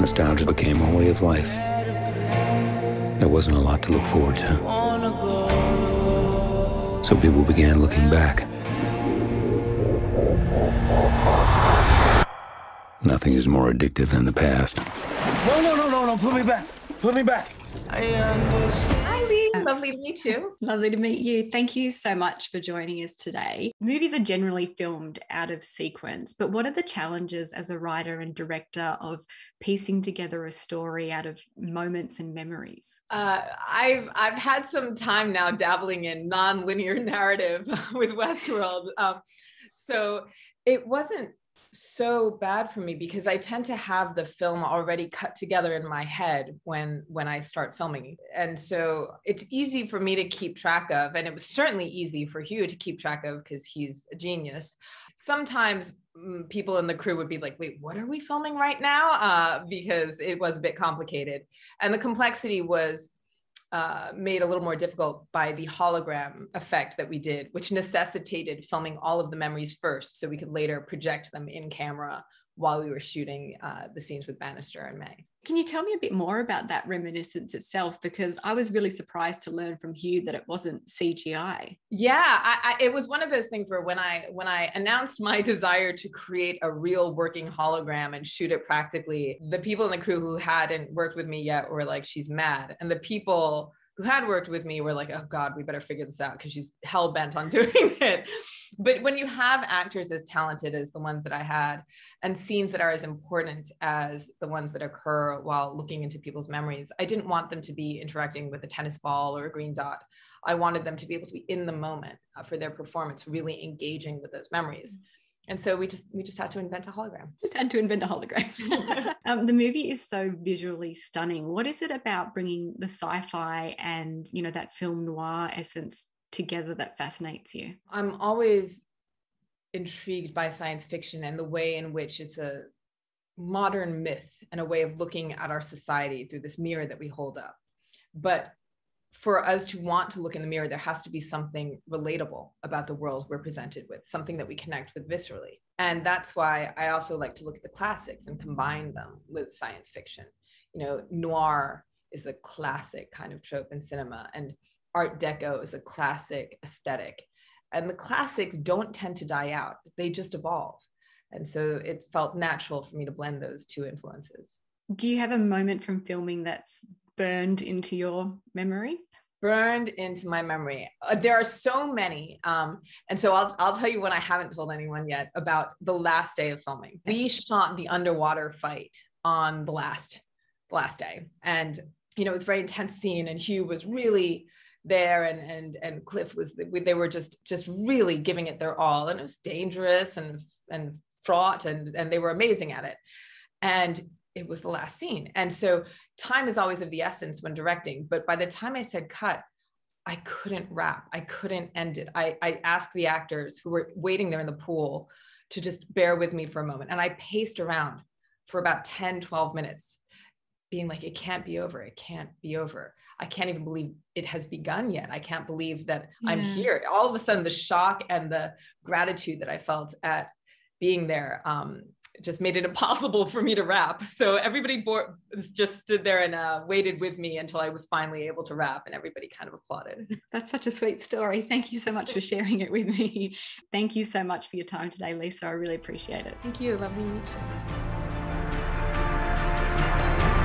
Nostalgia became our way of life. There wasn't a lot to look forward to. So people began looking back. Nothing is more addictive than the past. No, put me back. Put me back. Hi, Lee. Lovely to meet you. Lovely to meet you. Thank you so much for joining us today. Movies are generally filmed out of sequence, but what are the challenges as a writer and director of piecing together a story out of moments and memories? I've had some time now dabbling in non-linear narrative with Westworld. So it wasn't so bad for me because I tend to have the film already cut together in my head when I start filming. And so it's easy for me to keep track of, and it was certainly easy for Hugh to keep track of because he's a genius. Sometimes people in the crew would be like, wait, what are we filming right now? Because it was a bit complicated. And the complexity was made a little more difficult by the hologram effect that we did, which necessitated filming all of the memories first so we could later project them in camera while we were shooting the scenes with Bannister and May. Can you tell me a bit more about that Reminiscence itself? Because I was really surprised to learn from Hugh that it wasn't CGI. Yeah, it was one of those things where when I announced my desire to create a real working hologram and shoot it practically, the people in the crew who hadn't worked with me yet were like, she's mad. And the people who had worked with me were like, oh God, we better figure this out because she's hell bent on doing it. But when you have actors as talented as the ones that I had and scenes that are as important as the ones that occur while looking into people's memories, I didn't want them to be interacting with a tennis ball or a green dot. I wanted them to be able to be in the moment for their performance, really engaging with those memories. And so we just had to invent a hologram. Just had to invent a hologram. The movie is so visually stunning. What is it about bringing the sci-fi and, that film noir essence together that fascinates you? I'm always intrigued by science fiction and the way in which it's a modern myth and a way of looking at our society through this mirror that we hold up. But for us to want to look in the mirror, there has to be something relatable about the world we're presented with, something that we connect with viscerally. And that's why I also like to look at the classics and combine them with science fiction. Noir is a classic kind of trope in cinema, and Art Deco is a classic aesthetic. And the classics don't tend to die out, they just evolve. And so it felt natural for me to blend those two influences. Do you have a moment from filming that's burned into your memory? Burned into my memory. There are so many. And so I'll tell you one I haven't told anyone yet about the last day of filming. We shot the underwater fight on the last day. And, it was a very intense scene, and Hugh was really there, and Cliff they were just really giving it their all. And it was dangerous and fraught, and they were amazing at it. And it was the last scene. And so time is always of the essence when directing. But by the time I said cut, I couldn't wrap. I couldn't end it. I asked the actors who were waiting there in the pool to just bear with me for a moment. And I paced around for about 10, 12 minutes, being like, it can't be over. It can't be over. I can't even believe it has begun yet. I can't believe that I'm here. All of a sudden, the shock and the gratitude that I felt at being there just made it impossible for me to wrap. So everybody just stood there and waited with me until I was finally able to wrap, and everybody kind of applauded. That's such a sweet story. Thank you so much for sharing it with me. Thank you so much for your time today, Lisa. I really appreciate it. Thank you. Lovely to meet you.